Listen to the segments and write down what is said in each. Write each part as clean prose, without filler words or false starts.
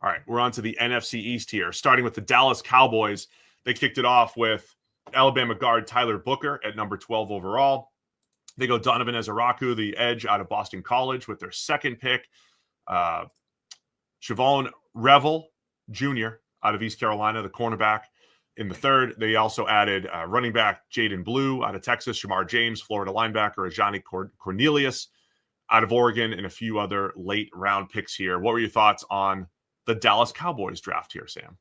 All right, we're on to the NFC East here, starting with the Dallas Cowboys. They kicked it off with Alabama guard Tyler Booker at number 12 overall. They go Donovan Ezeiruaku, the edge out of Boston College, with their second pick. Shavon Revel Jr. out of East Carolina, the cornerback, in the third. They also added running back Jaden Blue out of Texas, Shamar James, Florida linebacker Ajani Cornelius out of Oregon, and a few other late round picks here. What were your thoughts on the Dallas Cowboys draft here, Sam?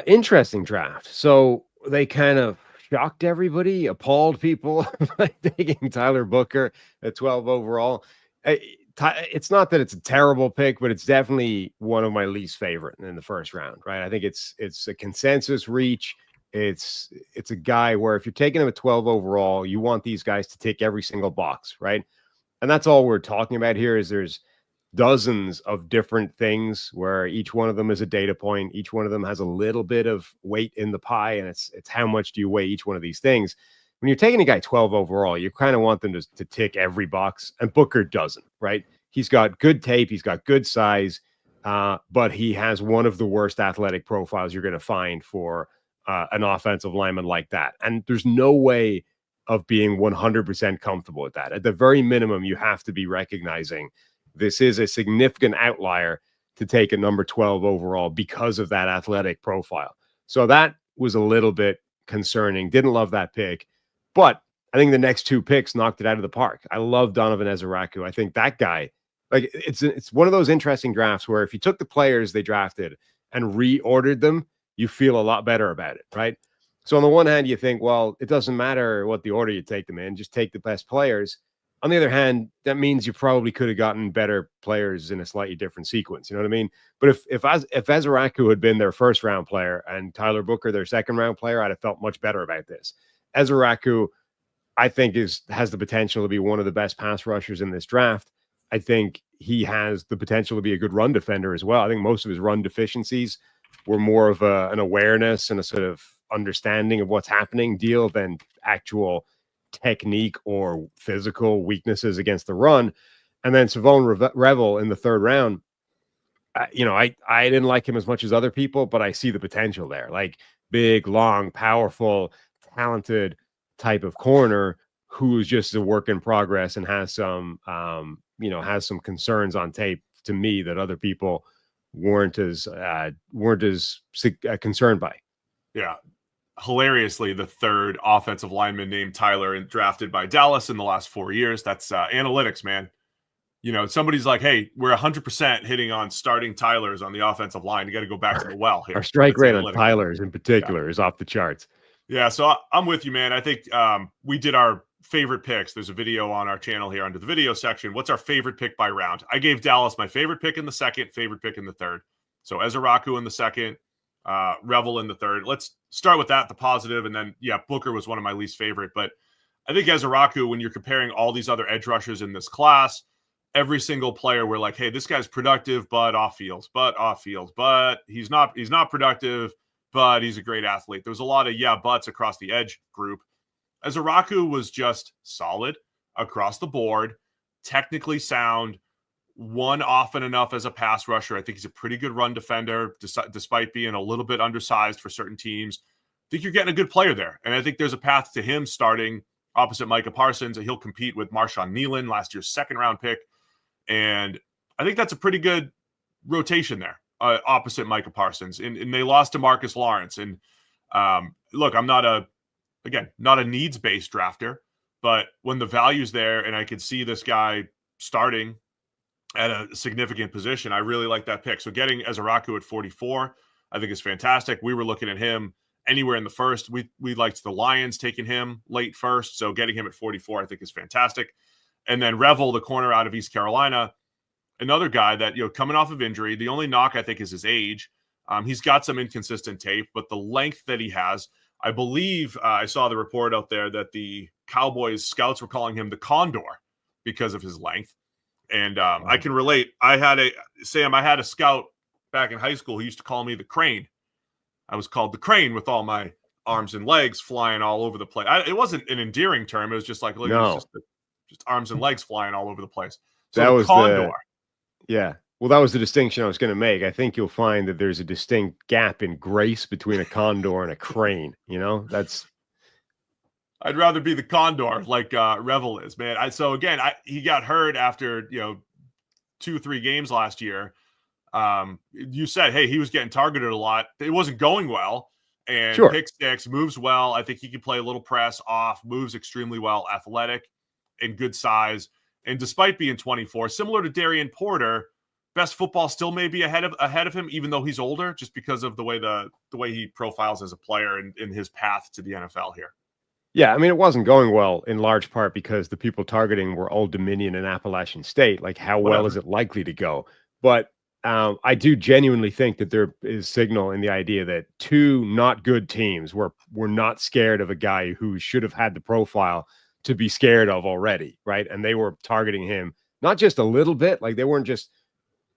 Interesting draft. So they kind of shocked everybody, appalled people by taking Tyler Booker at 12 overall. It's not that it's a terrible pick, but it's definitely one of my least favorite in the first round, right? I think it's a consensus reach. It's a guy where if you're taking him at 12 overall, you want these guys to tick every single box, right? And that's all we're talking about here. Is there's dozens of different things where each one of them is a data point. Each one of them has a little bit of weight in the pie, and it's how much do you weigh each one of these things. When you're taking a guy 12 overall, you kind of want them to tick every box, and Booker doesn't, right? He's got good tape. He's got good size, but he has one of the worst athletic profiles you're going to find for an offensive lineman like that. And there's no way of being 100% comfortable with that. At the very minimum, you have to be recognizing this is a significant outlier to take a number 12 overall because of that athletic profile. So that was a little bit concerning. Didn't love that pick, but I think the next two picks knocked it out of the park. I love Donovan Ezeiruaku. I think that guy, like, it's one of those interesting drafts where if you took the players they drafted and reordered them, you feel a lot better about it, right? So on the one hand, you think, well, it doesn't matter what the order you take them in, just take the best players. On the other hand, that means you probably could have gotten better players in a slightly different sequence. You know what I mean? But if Ezeiruaku had been their first round player and Tyler Booker their second round player, I'd have felt much better about this. Ezeiruaku, I think, has the potential to be one of the best pass rushers in this draft. I think he has the potential to be a good run defender as well. I think most of his run deficiencies were more of an awareness and a sort of understanding of what's happening deal than actual technique or physical weaknesses against the run. And then Shavon Revel in the third round, I didn't like him as much as other people, but I see the potential there. Like, big, long, powerful, talented type of corner who's just a work in progress and has some concerns on tape to me that other people weren't as concerned by. Yeah. Hilariously, the third offensive lineman named Tyler and drafted by Dallas in the last 4 years. That's analytics, man. You know, somebody's like, hey, we're 100% hitting on starting Tylers on the offensive line. You got to go back to the well here. Our strike rate on Tylers in particular is off the charts. Yeah, so I'm with you, man. I think we did our favorite picks. There's a video on our channel here under the video section. What's our favorite pick by round? I gave Dallas my favorite pick in the second, favorite pick in the third. So Ezeiruaku in the second, Revel in the third. Let's start with that, the positive, and then, yeah, Booker was one of my least favorite. But I think Ezeiruaku, when you're comparing all these other edge rushers in this class, every single player, we're like, hey, this guy's productive, but off field, but he's not productive, but he's a great athlete. There was a lot of buts across the edge group. Ezeiruaku was just solid across the board, technically sound, one often enough as a pass rusher. I think he's a pretty good run defender, despite being a little bit undersized for certain teams. I think you're getting a good player there. And I think there's a path to him starting opposite Micah Parsons, and he'll compete with Marshawn Nealon, last year's second-round pick. And I think that's a pretty good rotation there, opposite Micah Parsons. And they lost to Marcus Lawrence. And look, I'm not a needs-based drafter, but when the value's there and I could see this guy starting at a significant position, I really like that pick. So getting Ezeiruaku at 44, I think is fantastic. We were looking at him anywhere in the first. We liked the Lions taking him late first, so getting him at 44, I think, is fantastic. And then Revel, the corner out of East Carolina, another guy that, coming off of injury, the only knock I think is his age. He's got some inconsistent tape, but the length that he has, I believe I saw the report out there that the Cowboys scouts were calling him the Condor because of his length. And I can relate. I had a scout back in high school who used to call me the Crane. I was called the Crane with all my arms and legs flying all over the place. It wasn't an endearing term. It was just like, look, it was just arms and legs flying all over the place. So that was Condor. yeah. Well, that was the distinction I was going to make. I think you'll find that there's a distinct gap in grace between a condor and a crane. That's I'd rather be the condor like Revel is, man. So again, he got hurt after 2-3 games last year. You said, hey, he was getting targeted a lot. It wasn't going well. And sure. pick six, moves well. I think he can play a little press off, moves extremely well, athletic and good size. And despite being 24, similar to Darian Porter, best football still may be ahead of him, even though he's older, just because of the way he profiles as a player and in his path to the NFL here. Yeah, I mean, it wasn't going well in large part because the people targeting were Old Dominion and Appalachian State. Like, how well is it likely to go? But I do genuinely think that there is signal in the idea that two not good teams were not scared of a guy who should have had the profile to be scared of already, right? And they were targeting him not just a little bit, like they weren't just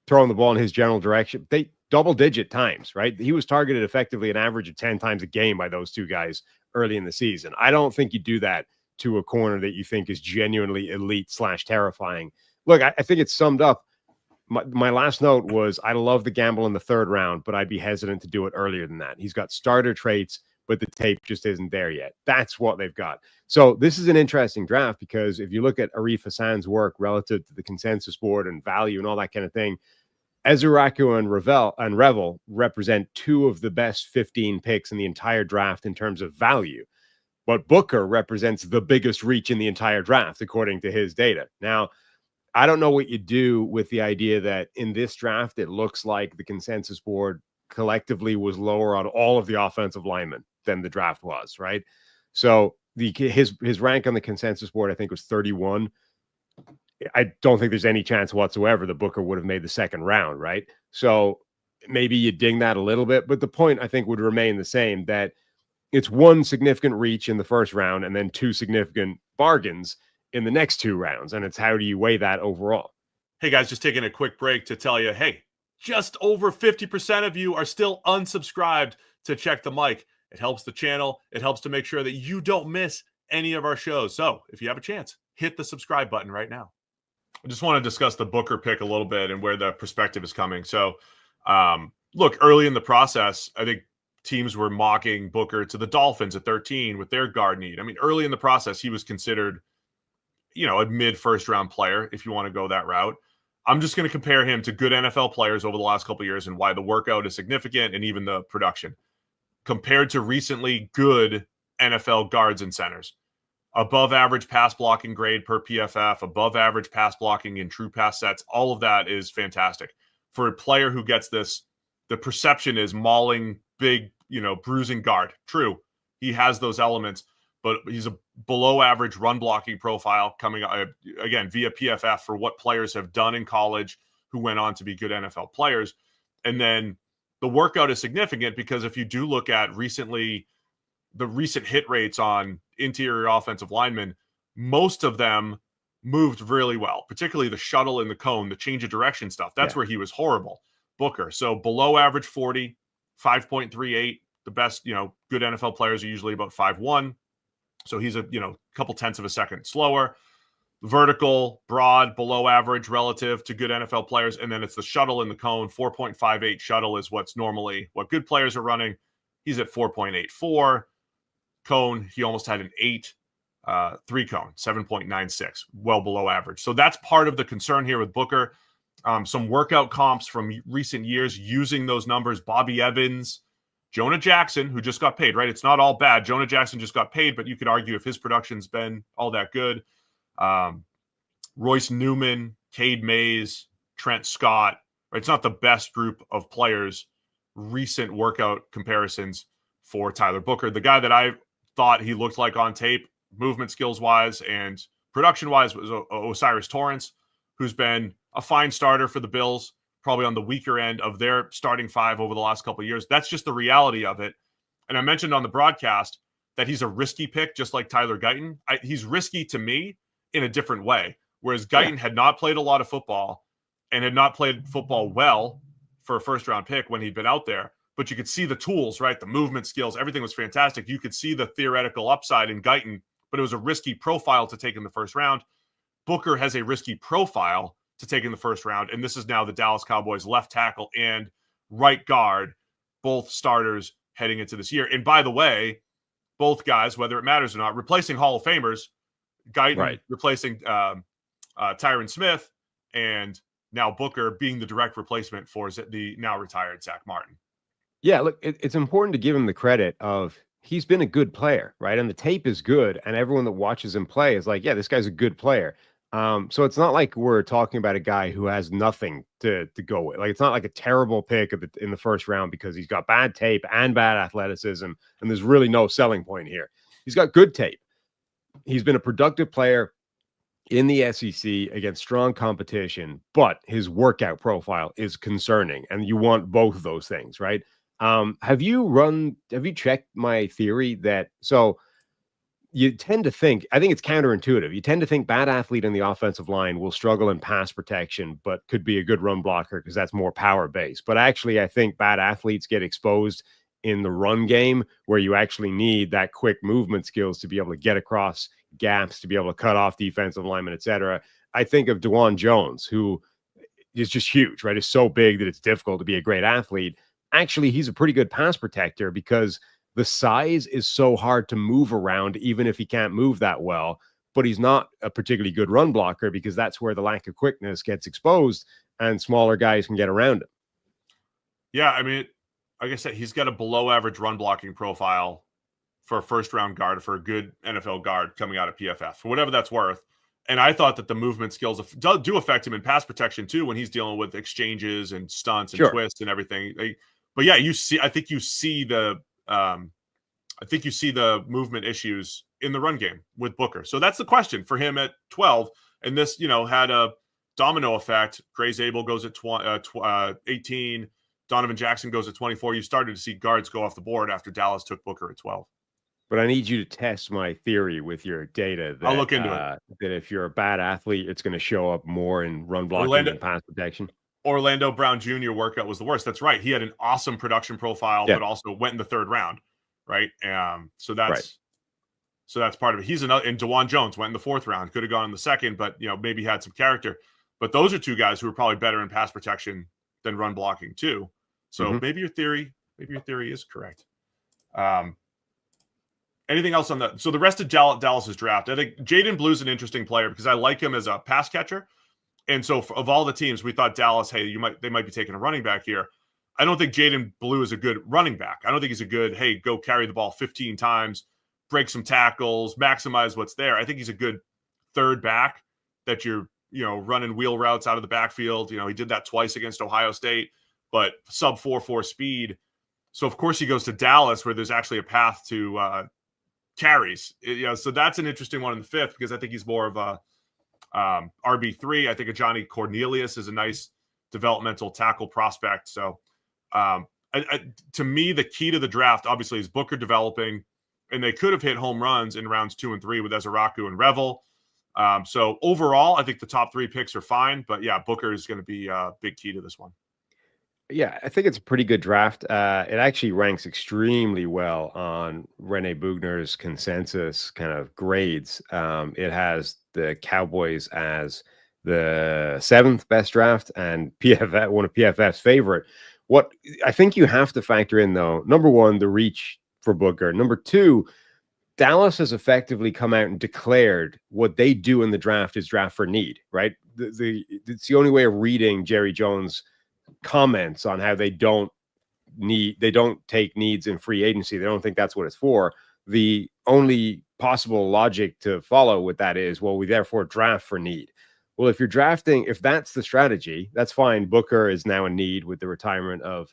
throwing the ball in his general direction. They double-digit times, right? He was targeted effectively an average of 10 times a game by those two guys early in the season. I don't think you do that to a corner that you think is genuinely elite / terrifying. Look, I think it's summed up. My last note was I love the gamble in the third round, but I'd be hesitant to do it earlier than that. He's got starter traits, but the tape just isn't there yet. That's what they've got. So this is an interesting draft because if you look at Arif Hassan's work relative to the consensus board and value and all that kind of thing, Ezeiruaku and Revel represent two of the best 15 picks in the entire draft in terms of value. But Booker represents the biggest reach in the entire draft, according to his data. Now, I don't know what you do with the idea that in this draft, it looks like the consensus board collectively was lower on all of the offensive linemen than the draft was, right? So his rank on the consensus board, I think, was 31. I don't think there's any chance whatsoever that Booker would have made the second round, right? So maybe you ding that a little bit, but the point I think would remain the same, that it's one significant reach in the first round and then two significant bargains in the next two rounds. And it's how do you weigh that overall? Hey guys, just taking a quick break to tell you, hey, just over 50% of you are still unsubscribed to Check the Mic. It helps the channel. It helps to make sure that you don't miss any of our shows. So if you have a chance, hit the subscribe button right now. I just want to discuss the Booker pick a little bit and where the perspective is coming. So, look, early in the process, I think teams were mocking Booker to the Dolphins at 13 with their guard need. I mean, early in the process, he was considered, a mid-first round player, if you want to go that route. I'm just going to compare him to good NFL players over the last couple of years and why the workout is significant and even the production compared to recently good NFL guards and centers. Above average pass blocking grade per PFF, above average pass blocking in true pass sets. All of that is fantastic. For a player who gets this, the perception is mauling, big, bruising guard. True, he has those elements, but he's a below average run blocking profile coming again via PFF for what players have done in college who went on to be good NFL players. And then the workout is significant because if you do look at the recent hit rates on interior offensive linemen, most of them moved really well, particularly the shuttle and the cone, the change of direction stuff. That's where he was horrible. Booker. So below average 40, 5.38. The best, good NFL players are usually about 5'1". So he's a, couple tenths of a second slower. Vertical, broad, below average relative to good NFL players. And then it's the shuttle and the cone. 4.58 shuttle is what's normally what good players are running. He's at 4.84. Cone, he almost had an 8. 3 cone, 7.96, well below average. So that's part of the concern here with Booker. Some workout comps from recent years using those numbers. Bobby Evans, Jonah Jackson, who just got paid, right? It's not all bad. Jonah Jackson just got paid, but you could argue if his production's been all that good. Royce Newman, Cade Mays, Trent Scott, right? It's not the best group of players. Recent workout comparisons for Tyler Booker. The guy that I thought he looked like on tape, movement skills wise and production wise, was Osiris Torrance, who's been a fine starter for the Bills, probably on the weaker end of their starting five over the last couple of years. That's just the reality of it. And I mentioned on the broadcast that he's a risky pick, just like Tyler Guyton. He's risky to me in a different way, whereas Guyton had not played a lot of football and had not played football well for a first round pick when he'd been out there. But you could see the tools, right? The movement skills, everything was fantastic. You could see the theoretical upside in Guyton, but it was a risky profile to take in the first round. Booker has a risky profile to take in the first round. And this is now the Dallas Cowboys left tackle and right guard, both starters heading into this year. And by the way, both guys, whether it matters or not, replacing Hall of Famers, Guyton replacing Tyron Smith, and now Booker being the direct replacement for the now retired Zach Martin. Yeah, look, it's important to give him the credit of he's been a good player, right? And the tape is good, and everyone that watches him play is like, yeah, this guy's a good player. So it's not like we're talking about a guy who has nothing to go with. Like, it's not like a terrible pick in the first round because he's got bad tape and bad athleticism, and there's really no selling point here. He's got good tape. He's been a productive player in the SEC against strong competition, but his workout profile is concerning, and you want both of those things, right? Have you checked my theory that you tend to think, I think it's counterintuitive. You tend to think bad athlete in the offensive line will struggle in pass protection, but could be a good run blocker because that's more power based. But actually, I think bad athletes get exposed in the run game where you actually need that quick movement skills to be able to get across gaps, to be able to cut off defensive linemen, etc. I think of DeJuan Jones, who is just huge, right? Is so big that it's difficult to be a great athlete. Actually, he's a pretty good pass protector because the size is so hard to move around, even if he can't move that well. But he's not a particularly good run blocker because that's where the lack of quickness gets exposed and smaller guys can get around him. Yeah, I mean, like I said, he's got a below average run blocking profile for a first round guard, for a good NFL guard coming out of PFF, for whatever that's worth. And I thought that the movement skills do affect him in pass protection too, when he's dealing with exchanges and stunts and twists and everything. But yeah, I think you see the movement issues in the run game with Booker. So that's the question for him at 12. And this, had a domino effect. Gray Zabel goes at 18. Donovan Jackson goes at 24. You started to see guards go off the board after Dallas took Booker at 12. But I need you to test my theory with your data. That, I'll look into it. That if you're a bad athlete, it's going to show up more in run blocking and pass protection. Orlando Brown Jr. workout was the worst. That's right. He had an awesome production profile, but also went in the third round, right? So that's part of it. He's another, and DeJuan Jones went in the fourth round. Could have gone in the second, but maybe had some character. But those are two guys who are probably better in pass protection than run blocking too. So maybe your theory is correct. Anything else on that? So the rest of Dallas's draft, I think Jaden Blue's an interesting player because I like him as a pass catcher. And so of all the teams, we thought Dallas, hey, they might be taking a running back here. I don't think Jaden Blue is a good running back. I don't think he's a good, hey, go carry the ball 15 times, break some tackles, maximize what's there. I think he's a good third back that you're, running wheel routes out of the backfield. He did that twice against Ohio State, but sub 4.4 speed. So of course he goes to Dallas where there's actually a path to carries. So that's an interesting one in the fifth because I think he's more of a RB3. I think Johnny Cornelius is a nice developmental tackle prospect. So to me, the key to the draft obviously is Booker developing, and they could have hit home runs in rounds 2 and 3 with Ezeiruaku and Revel. So overall, I think the top 3 picks are fine, but yeah, Booker is going to be a big key to this one. Yeah, I think it's a pretty good draft. It actually ranks extremely well on Rene Bugner's consensus kind of grades. It has the Cowboys as the 7th best draft and PFF, one of PFF's favorite. What I think you have to factor in, though, number one, the reach for Booker. Number two, Dallas has effectively come out and declared what they do in the draft is draft for need, right? It's the only way of reading Jerry Jones' comments on how they don't take needs in free agency. They don't think that's what it's for. The only possible logic to follow with that is, well, we therefore draft for need. Well, if you're drafting, if that's the strategy, that's fine. Booker is now a need with the retirement of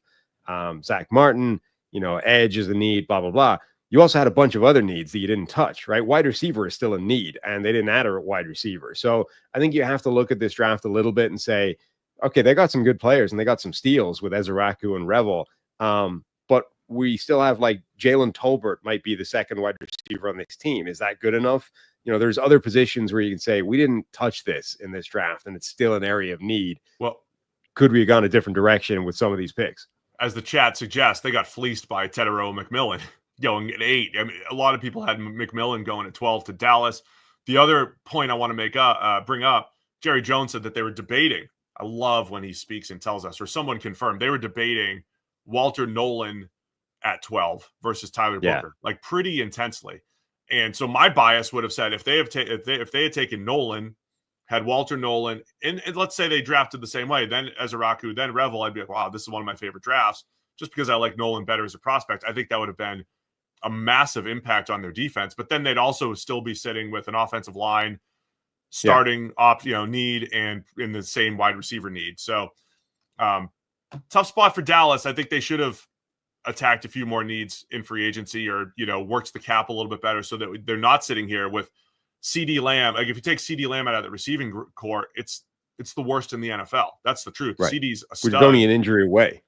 Zach Martin. Edge is a need, blah, blah, blah. You also had a bunch of other needs that you didn't touch, right? Wide receiver is still a need, and they didn't add a wide receiver. So I think you have to look at this draft a little bit and say, okay, they got some good players and they got some steals with Ezeiruaku and Revel. But we still have like Jalen Tolbert might be the second wide receiver on this team. Is that good enough? There's other positions where you can say we didn't touch this in this draft and it's still an area of need. Well, could we have gone a different direction with some of these picks? As the chat suggests, they got fleeced by Tetero McMillan going at 8. I mean, a lot of people had McMillan going at 12 to Dallas. The other point I want to bring up, Jerry Jones said that they were debating. I love when he speaks and tells us, or someone confirmed, they were debating Walter Nolan at 12 versus Tyler Booker, like pretty intensely. And so my bias would have said if they had taken Nolan, had Walter Nolan, and let's say they drafted the same way, then Ezeiruaku, then Revel, I'd be like, wow, this is one of my favorite drafts, just because I like Nolan better as a prospect. I think that would have been a massive impact on their defense. But then they'd also still be sitting with an offensive line starting need and in the same wide receiver need. So tough spot for Dallas. I think they should have attacked a few more needs in free agency, or worked the cap a little bit better, so that they're not sitting here with CD Lamb. Like if you take CD Lamb out of the receiving core, it's the worst in the NFL. That's the truth. Right. CD's a stud. Which is only an injury away.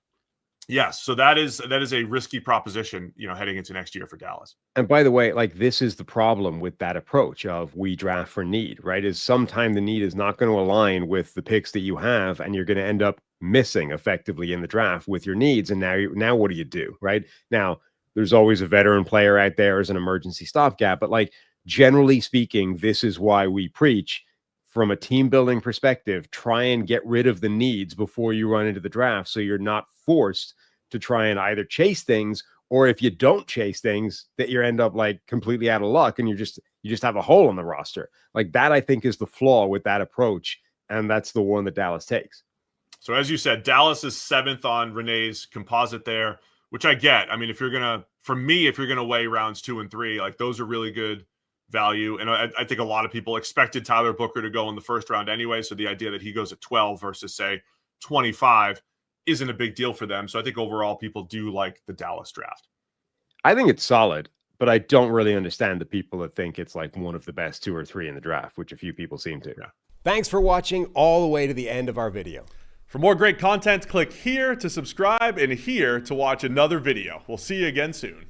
Yes, so that is a risky proposition, heading into next year for Dallas. And by the way, like this is the problem with that approach of we draft for need, right? Is sometime the need is not going to align with the picks that you have, and you're going to end up missing effectively in the draft with your needs. And now what do you do, right? Now, there's always a veteran player out there as an emergency stopgap, but like generally speaking, this is why we preach from a team building perspective, try and get rid of the needs before you run into the draft, so you're not forced to try and either chase things, or if you don't chase things, that you end up like completely out of luck and you just have a hole in the roster. Like that, I think, is the flaw with that approach, and that's the one that Dallas takes. So as you said, Dallas is 7th on Renee's composite there, which I get. I mean, if you're gonna weigh rounds 2 and 3, like those are really good value. And I think a lot of people expected Tyler Booker to go in the first round anyway. So the idea that he goes at 12 versus say 25 isn't a big deal for them. So I think overall people do like the Dallas draft. I think it's solid, but I don't really understand the people that think it's like one of the best 2 or 3 in the draft, which a few people seem to. Yeah. Thanks for watching all the way to the end of our video. For more great content, click here to subscribe and here to watch another video. We'll see you again soon.